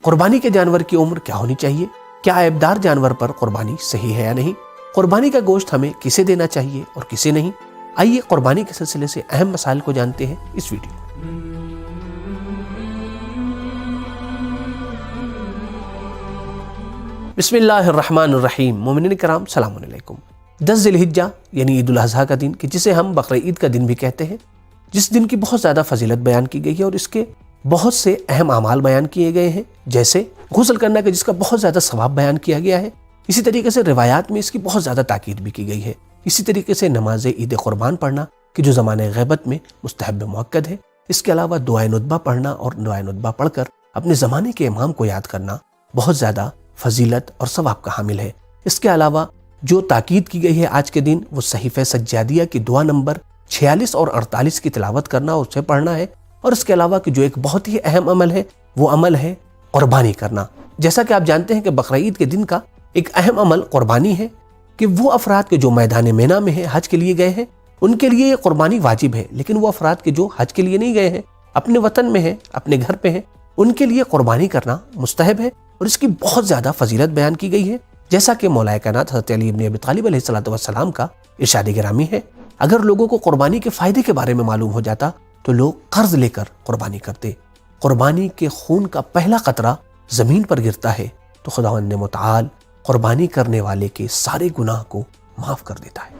قربانی کے جانور کی عمر کیا ہونی چاہیے؟ کیا عیبدار جانور پر قربانی صحیح ہے یا نہیں؟ قربانی کا گوشت ہمیں کسے دینا چاہیے اور کسے نہیں؟ آئیے قربانی کے سلسلے سے اہم مسائل کو جانتے ہیں اس ویڈیو میں۔ بسم اللہ الرحمن الرحیم۔ مومنین کرام سلام علیکم۔ 10 ذی الحجہ یعنی عید الاضحیٰ کا دن، کہ جسے ہم بقر عید کا دن بھی کہتے ہیں، جس دن کی بہت زیادہ فضیلت بیان کی گئی ہے اور اس کے بہت سے اہم اعمال بیان کیے گئے ہیں، جیسے غسل کرنا کہ جس کا بہت زیادہ ثواب بیان کیا گیا ہے۔ اسی طریقے سے روایات میں اس کی بہت زیادہ تاکید بھی کی گئی ہے۔ اسی طریقے سے نماز عید قربان پڑھنا کہ جو زمانہ غیبت میں مستحب مؤکد ہے۔ اس کے علاوہ دعائے ندبہ پڑھنا اور دعائے ندبہ پڑھ کر اپنے زمانے کے امام کو یاد کرنا بہت زیادہ فضیلت اور ثواب کا حامل ہے۔ اس کے علاوہ جو تاکید کی گئی ہے آج کے دن، وہ صحیفہ سجادیہ کی دعا نمبر 46 اور 48 کی تلاوت کرنا اور اسے پڑھنا ہے۔ اور اس کے علاوہ کہ جو ایک بہت ہی اہم عمل ہے، وہ عمل ہے قربانی کرنا۔ جیسا کہ آپ جانتے ہیں کہ بقر عید کے دن کا ایک اہم عمل قربانی ہے، کہ وہ افراد کے جو میدان مینا میں ہیں، حج کے لیے گئے ہیں، ان کے لیے یہ قربانی واجب ہے، لیکن وہ افراد کے جو حج کے لیے نہیں گئے ہیں، اپنے وطن میں ہیں، اپنے گھر پہ ہیں، ان کے لیے قربانی کرنا مستحب ہے اور اس کی بہت زیادہ فضیلت بیان کی گئی ہے، جیسا کہ مولا کائنات حضرت علی بن ابی طالب علیہ السلام کا ارشاد گرامی ہے۔ اگر لوگوں کو قربانی کے فائدے کے بارے میں معلوم ہو جاتا تو لوگ قرض لے کر قربانی کرتے۔ قربانی کے خون کا پہلا قطرہ زمین پر گرتا ہے تو خداوند متعال قربانی کرنے والے کے سارے گناہ کو معاف کر دیتا ہے۔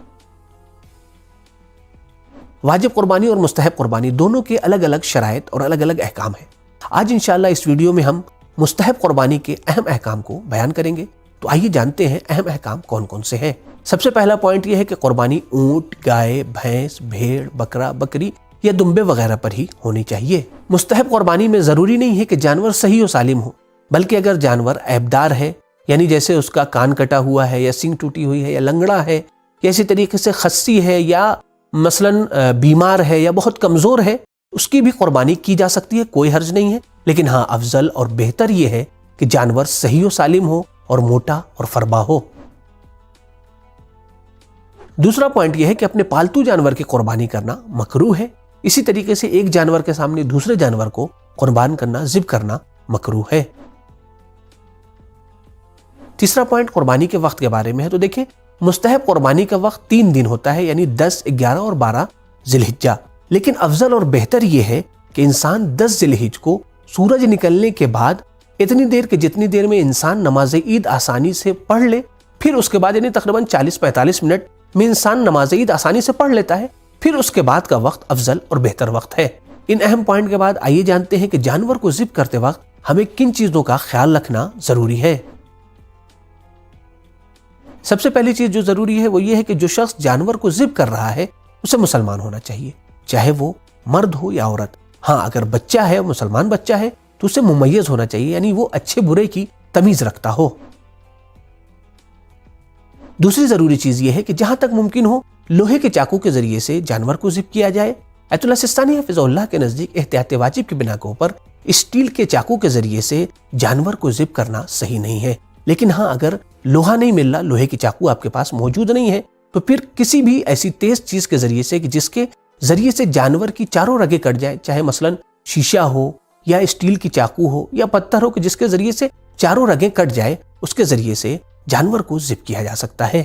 واجب قربانی اور مستحب قربانی دونوں کے الگ الگ شرائط اور الگ الگ احکام ہیں۔ آج انشاءاللہ اس ویڈیو میں ہم مستحب قربانی کے اہم احکام کو بیان کریں گے۔ تو آئیے جانتے ہیں اہم احکام کون کون سے ہیں۔ سب سے پہلا پوائنٹ یہ ہے کہ قربانی اونٹ، گائے، بھینس، بھیڑ، بکرا، بکری یا دمبے وغیرہ پر ہی ہونی چاہیے۔ مستحب قربانی میں ضروری نہیں ہے کہ جانور صحیح و سالم ہو، بلکہ اگر جانور عیبدار ہے، یعنی جیسے اس کا کان کٹا ہوا ہے یا سینگ ٹوٹی ہوئی ہے یا لنگڑا ہے یا اسی طریقے سے خصی ہے یا مثلاً بیمار ہے یا بہت کمزور ہے، اس کی بھی قربانی کی جا سکتی ہے، کوئی حرج نہیں ہے۔ لیکن ہاں، افضل اور بہتر یہ ہے کہ جانور صحیح و سالم ہو اور موٹا اور فربا ہو۔ دوسرا پوائنٹ یہ ہے کہ اپنے پالتو جانور کی قربانی کرنا مکروہ ہے۔ اسی طریقے سے ایک جانور کے سامنے دوسرے جانور کو قربان کرنا، ذبح کرنا مکروہ ہے۔ تیسرا پوائنٹ قربانی کے وقت کے بارے میں ہے۔ تو دیکھیں، مستحب قربانی کا وقت 3 دن ہوتا ہے، یعنی 10، 11 اور 12 ذی الحجہ۔ لیکن افضل اور بہتر یہ ہے کہ انسان 10 ذی الحجہ کو سورج نکلنے کے بعد اتنی دیر کہ جتنی دیر میں انسان نماز عید آسانی سے پڑھ لے، پھر اس کے بعد یعنی تقریباً 40-45 منٹ میں انسان نماز عید آسانی سے پڑھ لیتا ہے، پھر اس کے بعد کا وقت افضل اور بہتر وقت ہے۔ ان اہم پوائنٹ کے بعد آئیے جانتے ہیں کہ جانور کو ذبح کرتے وقت ہمیں کن چیزوں کا خیال رکھنا ضروری ہے۔ سب سے پہلی چیز جو ضروری ہے وہ یہ ہے کہ جو شخص جانور کو ذبح کر رہا ہے اسے مسلمان ہونا چاہیے، چاہے وہ مرد ہو یا عورت۔ ہاں، اگر بچہ ہے، مسلمان بچہ ہے، تو اسے ممیز ہونا چاہیے، یعنی وہ اچھے برے کی تمیز رکھتا ہو۔ دوسری ضروری چیز یہ ہے کہ جہاں تک ممکن ہو لوہے کے چاقو کے ذریعے سے جانور کو ذبح کیا جائے۔ ایت اللہ سستانی حفظہ اللہ کے نزدیک احتیاط واجب کی بنا کے اوپر اسٹیل کے چاقو کے ذریعے سے جانور کو ذبح کرنا صحیح نہیں ہے۔ لیکن ہاں، اگر لوہا نہیں مل رہا، لوہے کی چاقو آپ کے پاس موجود نہیں ہے، تو پھر کسی بھی ایسی تیز چیز کے ذریعے سے کہ جس کے ذریعے سے جانور کی چاروں رگیں کٹ جائیں، چاہے مثلاً شیشہ ہو یا اسٹیل کی چاقو ہو یا پتھر ہو کہ جس کے ذریعے سے چاروں رگیں کٹ جائے، اس کے ذریعے سے جانور کو ذبح کیا جا سکتا ہے۔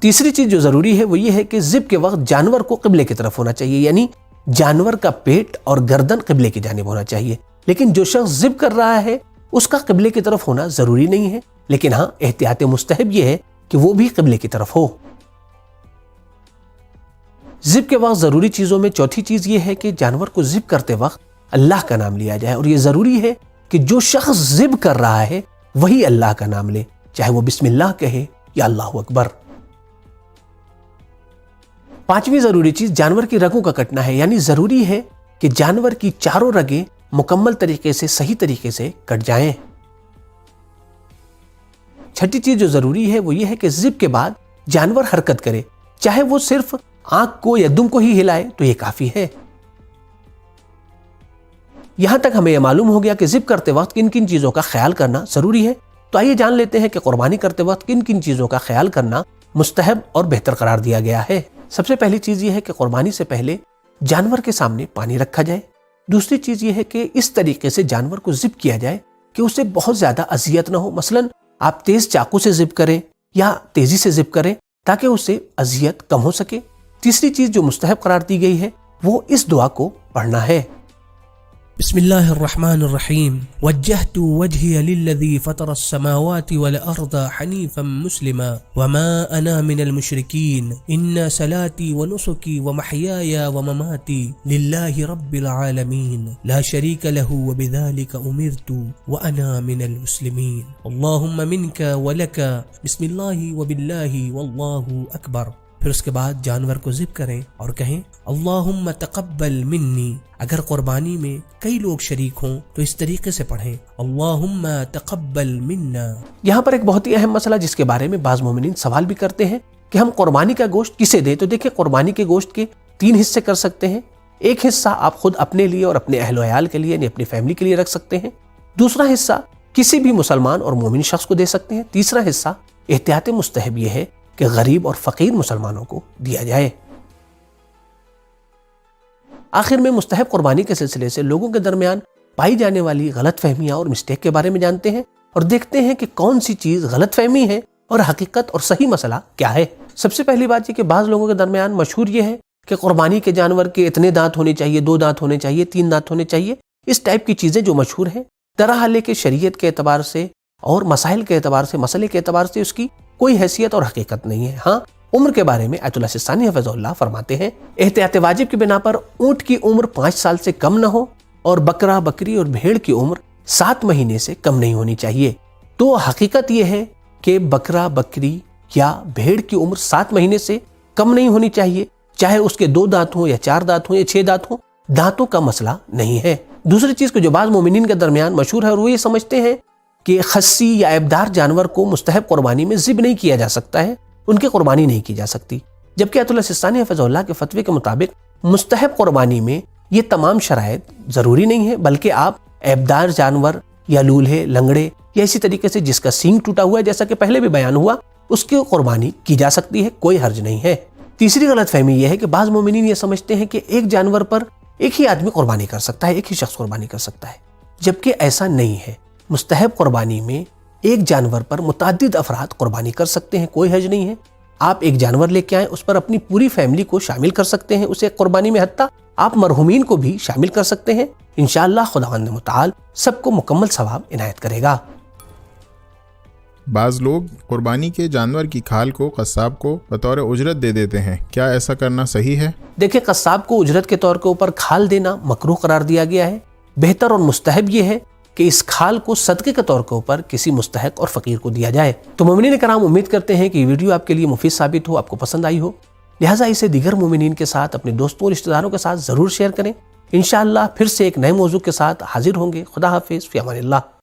تیسری چیز جو ضروری ہے وہ یہ ہے کہ ذبح کے وقت جانور کو قبلے کی طرف ہونا چاہیے، یعنی جانور کا پیٹ اور گردن قبلے کی جانب ہونا چاہیے۔ لیکن جو شخص ذبح کر رہا ہے اس کا قبلے کی طرف ہونا ضروری نہیں ہے، لیکن ہاں، احتیاط مستحب یہ ہے کہ وہ بھی قبلے کی طرف ہو۔ ذبح کے وقت ضروری چیزوں میں چوتھی چیز یہ ہے کہ جانور کو ذبح کرتے وقت اللہ کا نام لیا جائے، اور یہ ضروری ہے کہ جو شخص ذبح کر رہا ہے وہی اللہ کا نام لے، چاہے وہ بسم اللہ کہے یا اللہ اکبر۔ پانچویں ضروری چیز جانور کی رگوں کا کٹنا ہے، یعنی ضروری ہے کہ جانور کی چاروں رگیں مکمل طریقے سے، صحیح طریقے سے کٹ جائیں۔ چھٹی چیز جو ضروری ہے وہ یہ ہے کہ ذبح کے بعد جانور حرکت کرے، چاہے وہ صرف آنکھ کو یا دم کو ہی ہلائے تو یہ کافی ہے۔ یہاں تک ہمیں یہ معلوم ہو گیا کہ ذبح کرتے وقت کن کن چیزوں کا خیال کرنا ضروری ہے۔ تو آئیے جان لیتے ہیں کہ قربانی کرتے وقت کن کن چیزوں کا خیال کرنا مستحب اور بہتر قرار دیا گیا ہے۔ سب سے پہلی چیز یہ ہے کہ قربانی سے پہلے جانور کے سامنے پانی رکھا جائے۔ دوسری چیز یہ ہے کہ اس طریقے سے جانور کو ذبح کیا جائے کہ اسے بہت زیادہ اذیت نہ ہو. مثلا آپ تیز چاقو سے ذبح کریں یا تیزی سے ذبح کریں تاکہ اسے اذیت کم ہو سکے. تیسری چیز جو مستحب قرار دی گئی ہے وہ اس دعا کو پڑھنا ہے. بسم الله الرحمن الرحيم وجهت وجهي للذي فطر السماوات والأرض حنيفا مسلما وما أنا من المشركين إن صلاتي ونسكي ومحياي ومماتي لله رب العالمين لا شريك له وبذلك أمرت وأنا من المسلمين اللهم منك ولك بسم الله وبالله والله أكبر. پھر اس کے بعد جانور کو ذبح کریں اور کہیں اللہم تقبل منی. اگر قربانی میں کئی لوگ شریک ہوں تو اس طریقے سے پڑھیں اللہم تقبل منا. یہاں پر ایک بہت ہی اہم مسئلہ جس کے بارے میں بعض مومنین سوال بھی کرتے ہیں کہ ہم قربانی کا گوشت کسے دیں. تو دیکھیں قربانی کے گوشت کے 3 حصے کر سکتے ہیں. ایک حصہ آپ خود اپنے لیے اور اپنے اہل و عیال کے لیے یعنی اپنی فیملی کے لیے رکھ سکتے ہیں. دوسرا حصہ کسی بھی مسلمان اور مومن شخص کو دے سکتے ہیں. تیسرا حصہ احتیاط مستحب یہ ہے کہ غریب اور فقیر مسلمانوں کو دیا جائے. آخر میں مستحب قربانی کے سلسلے سے لوگوں کے درمیان پائی جانے والی غلط فہمیاں اور مسٹیک کے بارے میں جانتے ہیں اور دیکھتے ہیں کہ کون سی چیز غلط فہمی ہے اور حقیقت اور صحیح مسئلہ کیا ہے. سب سے پہلی بات یہ کہ بعض لوگوں کے درمیان مشہور یہ ہے کہ قربانی کے جانور کے اتنے دانت ہونے چاہیے, 2 دانت ہونے چاہیے, 3 دانت ہونے چاہیے. اس ٹائپ کی چیزیں جو مشہور ہیں درحال ہے کہ شریعت کے اعتبار سے اور مسائل کے اعتبار سے, مسئلے کے اعتبار سے اس کی کوئی حیثیت اور حقیقت نہیں ہے. ہاں عمر کے بارے میں آیت اللہ سستانی حفظ اللہ فرماتے ہیں احتیاط واجب کی بنا پر اونٹ کی عمر 5 سال سے کم نہ ہو اور بکرا, بکری اور بھیڑ کی عمر 7 مہینے سے کم نہیں ہونی چاہیے. تو حقیقت یہ ہے کہ بکرا, بکری یا بھیڑ کی عمر 7 مہینے سے کم نہیں ہونی چاہیے, چاہے اس کے 2 دانت ہوں یا 4 دانت ہوں یا 6 دانت ہوں. دانتوں کا مسئلہ نہیں ہے. دوسری چیز کو جو بعض مومنین کے درمیان مشہور ہے وہ یہ سمجھتے ہیں کہ خصی یا عیبدار جانور کو مستحب قربانی میں ذبح نہیں کیا جا سکتا ہے, ان کی قربانی نہیں کی جا سکتی. جبکہ آیت اللہ سستانی حفظ اللہ کے فتوے کے مطابق مستحب قربانی میں یہ تمام شرائط ضروری نہیں ہے, بلکہ آپ عیبدار جانور یا لولہے, لنگڑے یا اسی طریقے سے جس کا سینگ ٹوٹا ہوا ہے جیسا کہ پہلے بھی بیان ہوا اس کی قربانی کی جا سکتی ہے, کوئی حرج نہیں ہے. تیسری غلط فہمی یہ ہے کہ بعض مومنین یہ سمجھتے ہیں کہ ایک جانور پر ایک ہی آدمی قربانی کر سکتا ہے, ایک ہی شخص قربانی کر سکتا ہے, جبکہ ایسا نہیں ہے. مستحب قربانی میں ایک جانور پر متعدد افراد قربانی کر سکتے ہیں, کوئی حرج نہیں ہے. آپ ایک جانور لے کے آئیں, اس پر اپنی پوری فیملی کو شامل کر سکتے ہیں اسے قربانی میں, حتیٰ آپ مرحومین کو بھی شامل کر سکتے ہیں. انشاءاللہ خداوند متعال سب کو مکمل ثواب عنایت کرے گا. بعض لوگ قربانی کے جانور کی کھال کو قصاب کو بطور اجرت دے دیتے ہیں, کیا ایسا کرنا صحیح ہے؟ دیکھیں قصاب کو اجرت کے طور کے اوپر کھال دینا مکروہ قرار دیا گیا ہے. بہتر اور مستحب یہ ہے کہ اس کھال کو صدقے کے طور کے اوپر کسی مستحق اور فقیر کو دیا جائے. تو مومنین کرام امید کرتے ہیں کہ یہ ویڈیو آپ کے لیے مفید ثابت ہو, آپ کو پسند آئی ہو, لہٰذا اسے دیگر مومنین کے ساتھ, اپنے دوستوں اور رشتہ داروں کے ساتھ ضرور شیئر کریں. انشاءاللہ پھر سے ایک نئے موضوع کے ساتھ حاضر ہوں گے. خدا حافظ, فی امان اللہ.